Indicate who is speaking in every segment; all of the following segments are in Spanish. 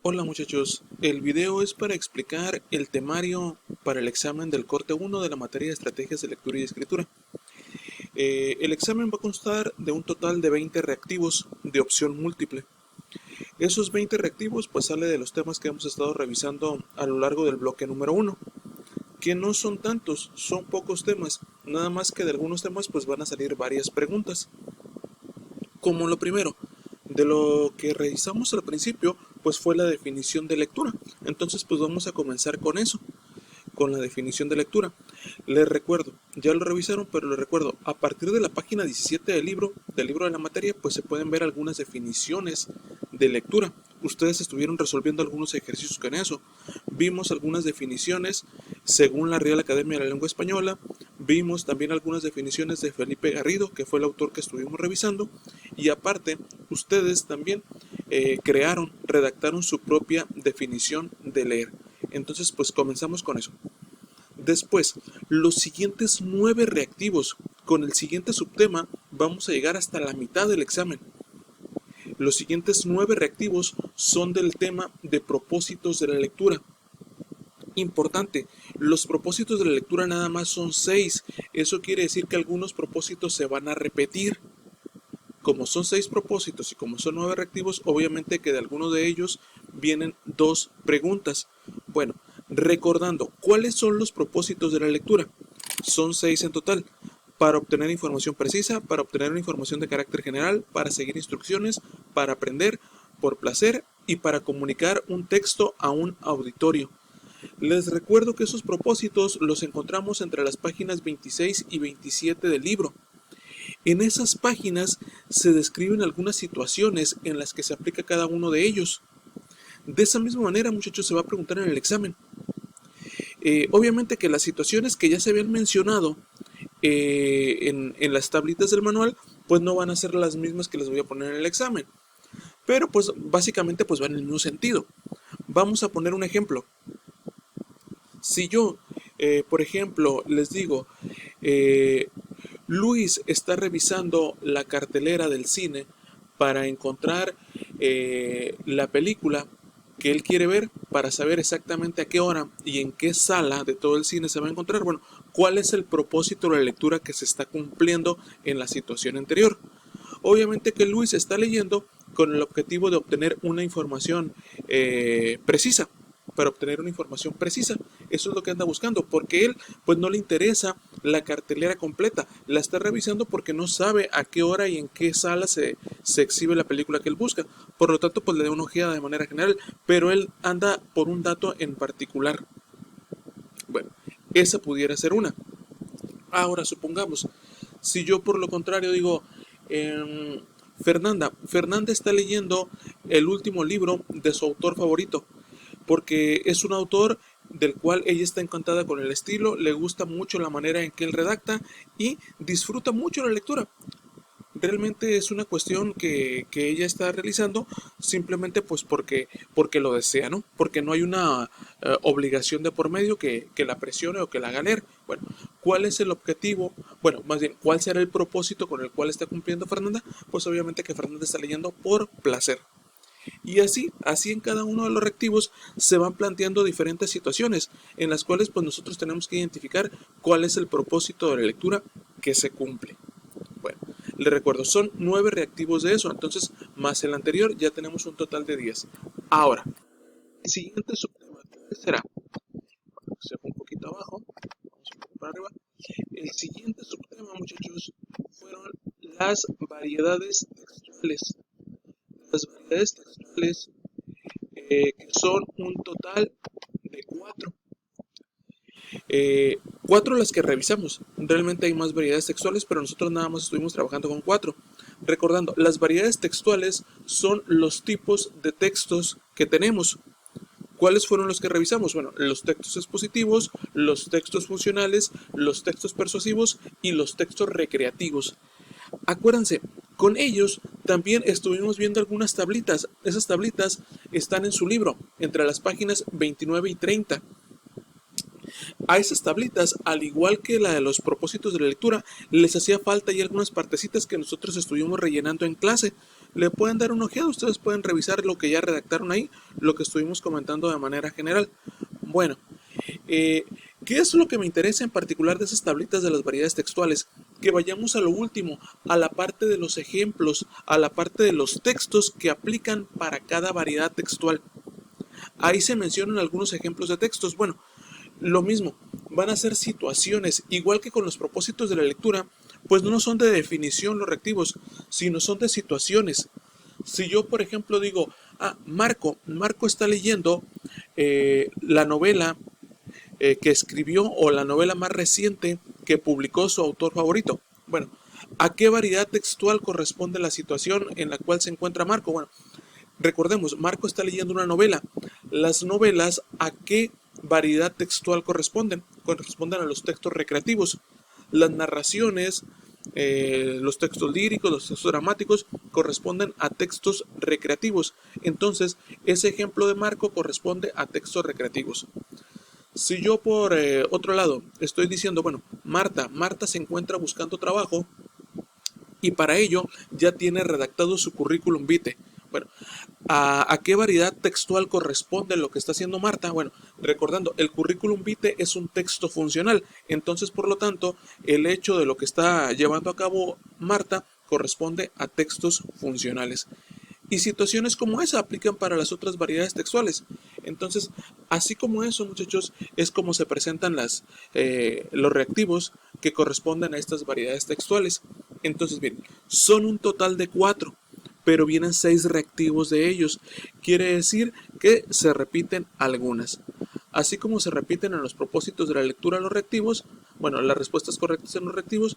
Speaker 1: Hola muchachos, el video es para explicar el temario para el examen del corte 1 de la materia de estrategias de lectura y escritura. El examen va a constar de un total de 20 reactivos de opción múltiple. Esos 20 reactivos pues sale de los temas que hemos estado revisando a lo largo del bloque número 1, que no son tantos, son pocos temas, nada más que de algunos temas pues van a salir varias preguntas. Como lo primero, de lo que revisamos al principio, pues fue la definición de lectura. Entonces, pues vamos a comenzar con eso, con la definición de lectura. Les recuerdo, ya lo revisaron, pero les recuerdo, a partir de la página 17 del libro de la materia, pues se pueden ver algunas definiciones de lectura. Ustedes estuvieron resolviendo algunos ejercicios con eso. Vimos algunas definiciones según la Real Academia de la Lengua Española. Vimos también algunas definiciones de Felipe Garrido, que fue el autor que estuvimos revisando. Y aparte, ustedes también redactaron su propia definición de leer. Entonces, pues comenzamos con eso. Después, los siguientes 9 reactivos con el siguiente subtema vamos a llegar hasta la mitad del examen. Los siguientes 9 reactivos son del tema de propósitos de la lectura. Importante, los propósitos de la lectura nada más son 6. Eso quiere decir que algunos propósitos se van a repetir. Como son 6 propósitos y como son 9 reactivos, obviamente que de alguno de ellos vienen 2 preguntas. Bueno, recordando, ¿cuáles son los propósitos de la lectura? Son 6 en total. Para obtener información precisa, para obtener una información de carácter general, para seguir instrucciones, para aprender, por placer y para comunicar un texto a un auditorio. Les recuerdo que esos propósitos los encontramos entre las páginas 26 y 27 del libro. En esas páginas se describen algunas situaciones en las que se aplica cada uno de ellos. De esa misma manera, muchachos, se va a preguntar en el examen. Obviamente que las situaciones que ya se habían mencionado en las tablitas del manual, pues no van a ser las mismas que les voy a poner en el examen. Pero pues básicamente pues van en el mismo sentido. Vamos a poner un ejemplo. Si yo, por ejemplo, les digo, Luis está revisando la cartelera del cine para encontrar la película que él quiere ver para saber exactamente a qué hora y en qué sala de todo el cine se va a encontrar. Bueno, ¿cuál es el propósito de la lectura que se está cumpliendo en la situación anterior? Obviamente que Luis está leyendo con el objetivo de obtener una información precisa, para obtener una información precisa. Eso es lo que anda buscando, porque él pues no le interesa la cartelera completa, la está revisando porque no sabe a qué hora y en qué sala se exhibe la película que él busca. Por lo tanto, pues le da una ojeada de manera general, pero él anda por un dato en particular. Bueno, esa pudiera ser una. Ahora, supongamos, si yo por lo contrario digo, Fernanda está leyendo el último libro de su autor favorito, porque es un autor del cual ella está encantada con el estilo, le gusta mucho la manera en que él redacta y disfruta mucho la lectura. Realmente es una cuestión que ella está realizando simplemente pues porque lo desea, ¿no? Porque no hay una obligación de por medio que la presione o que la haga leer. Bueno, ¿cuál es el objetivo? Bueno, más bien, ¿cuál será el propósito con el cual está cumpliendo Fernanda? Pues obviamente que Fernanda está leyendo por placer. Y así en cada uno de los reactivos se van planteando diferentes situaciones en las cuales pues nosotros tenemos que identificar cuál es el propósito de la lectura que se cumple. Bueno, les recuerdo, son 9 reactivos de eso, entonces más el anterior ya tenemos un total de 10. Ahora, el siguiente subtema será, se fue un poquito abajo, vamos un poco para arriba. El siguiente subtema, muchachos, fueron las variedades textuales. Las variedades textuales que son un total de 4. 4 las que revisamos. Realmente hay más variedades textuales, pero nosotros nada más estuvimos trabajando con 4. Recordando, las variedades textuales son los tipos de textos que tenemos. ¿Cuáles fueron los que revisamos? Bueno, los textos expositivos, los textos funcionales, los textos persuasivos y los textos recreativos. Acuérdense, con ellos también estuvimos viendo algunas tablitas. Esas tablitas están en su libro, entre las páginas 29 y 30. A esas tablitas, al igual que la de los propósitos de la lectura, les hacía falta y algunas partecitas que nosotros estuvimos rellenando en clase. le pueden dar una ojeada, ustedes pueden revisar lo que ya redactaron ahí, lo que estuvimos comentando de manera general. Bueno, ¿qué es lo que me interesa en particular de esas tablitas de las variedades textuales? Que vayamos a lo último, a la parte de los ejemplos, a la parte de los textos que aplican para cada variedad textual. Ahí se mencionan algunos ejemplos de textos. Bueno, lo mismo, van a ser situaciones, igual que con los propósitos de la lectura, pues no son de definición los reactivos, sino son de situaciones. Si yo, por ejemplo, digo, Marco está leyendo la novela que escribió o la novela más reciente que publicó su autor favorito. Bueno, ¿a qué variedad textual corresponde la situación en la cual se encuentra Marco? Bueno, recordemos, Marco está leyendo una novela. Las novelas, ¿a qué variedad textual corresponden? Corresponden a los textos recreativos. Las narraciones, los textos líricos, los textos dramáticos corresponden a textos recreativos. Entonces, ese ejemplo de Marco corresponde a textos recreativos. Si yo por otro lado estoy diciendo, bueno, Marta se encuentra buscando trabajo y para ello ya tiene redactado su currículum vitae. Bueno, ¿a qué variedad textual corresponde lo que está haciendo Marta? Bueno, recordando, el currículum vitae es un texto funcional, entonces por lo tanto, el hecho de lo que está llevando a cabo Marta corresponde a textos funcionales. Y situaciones como esa aplican para las otras variedades textuales. Entonces, así como eso, muchachos, es como se presentan los reactivos que corresponden a estas variedades textuales. Entonces, bien, son un total de 4, pero vienen 6 reactivos de ellos. Quiere decir que se repiten algunas. Así como se repiten en los propósitos de la lectura los reactivos, bueno, las respuestas correctas en los reactivos,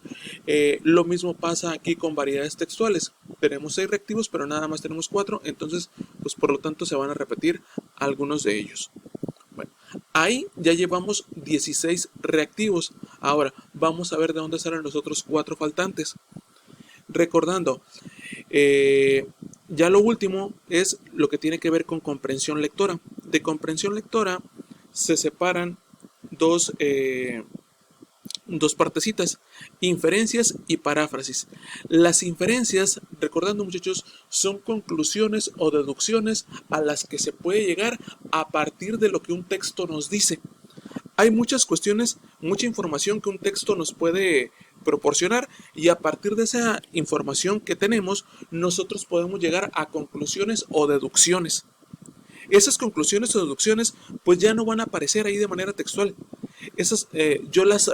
Speaker 1: lo mismo pasa aquí con variedades textuales. Tenemos 6 reactivos, pero nada más tenemos 4, entonces, pues por lo tanto se van a repetir algunos de ellos. Bueno, ahí ya llevamos 16 reactivos. Ahora, vamos a ver de dónde salen los otros 4 faltantes. Recordando, ya lo último es lo que tiene que ver con comprensión lectora. De comprensión lectora se separan dos partecitas, inferencias y paráfrasis. Las inferencias, recordando muchachos, son conclusiones o deducciones a las que se puede llegar a partir de lo que un texto nos dice. Hay muchas cuestiones, mucha información que un texto nos puede proporcionar y a partir de esa información que tenemos, nosotros podemos llegar a conclusiones o deducciones. Esas conclusiones o deducciones pues ya no van a aparecer ahí de manera textual. Esas yo las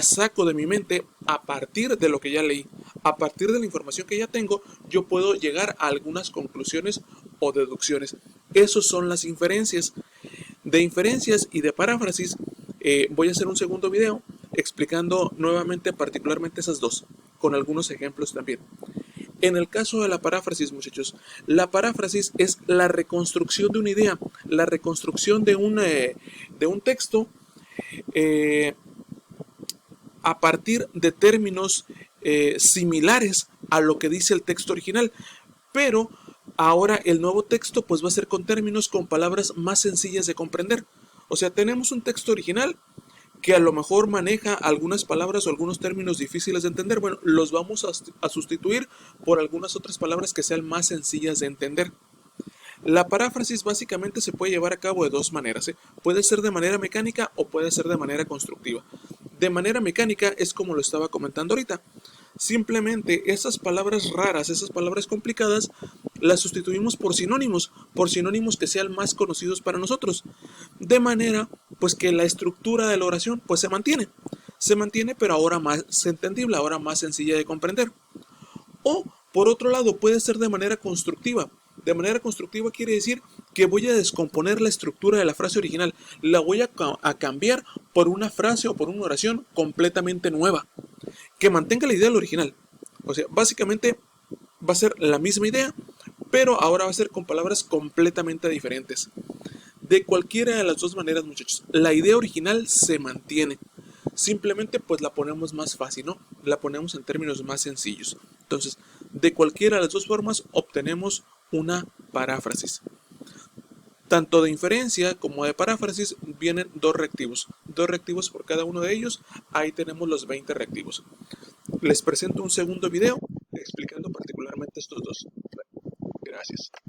Speaker 1: saco de mi mente a partir de lo que ya leí. A partir de la información que ya tengo, yo puedo llegar a algunas conclusiones o deducciones. Esas son las inferencias. De inferencias y de paráfrasis voy a hacer un segundo video explicando nuevamente particularmente esas dos, con algunos ejemplos también. En el caso de la paráfrasis, muchachos, la paráfrasis es la reconstrucción de una idea, la reconstrucción de un texto a partir de términos similares a lo que dice el texto original, pero ahora el nuevo texto pues va a ser con términos, con palabras más sencillas de comprender. O sea, tenemos un texto original que a lo mejor maneja algunas palabras o algunos términos difíciles de entender. Bueno, los vamos a sustituir por algunas otras palabras que sean más sencillas de entender. La paráfrasis básicamente se puede llevar a cabo de dos maneras. Puede ser de manera mecánica o puede ser de manera constructiva. De manera mecánica es como lo estaba comentando ahorita. Simplemente esas palabras raras, esas palabras complicadas, las sustituimos por sinónimos que sean más conocidos para nosotros. De manera pues que la estructura de la oración pues se mantiene pero ahora más entendible, ahora más sencilla de comprender. O por otro lado puede ser de manera constructiva. De manera constructiva quiere decir que voy a descomponer la estructura de la frase original, la voy a cambiar por una frase o por una oración completamente nueva, que mantenga la idea del original. O sea, básicamente va a ser la misma idea, pero ahora va a ser con palabras completamente diferentes. De cualquiera de las dos maneras, muchachos, la idea original se mantiene. Simplemente pues la ponemos más fácil, ¿no? La ponemos en términos más sencillos. Entonces, de cualquiera de las dos formas obtenemos una paráfrasis. Tanto de inferencia como de paráfrasis vienen dos reactivos por cada uno de ellos. Ahí tenemos los 20 reactivos. Les presento un segundo video explicando particularmente estos dos. Gracias.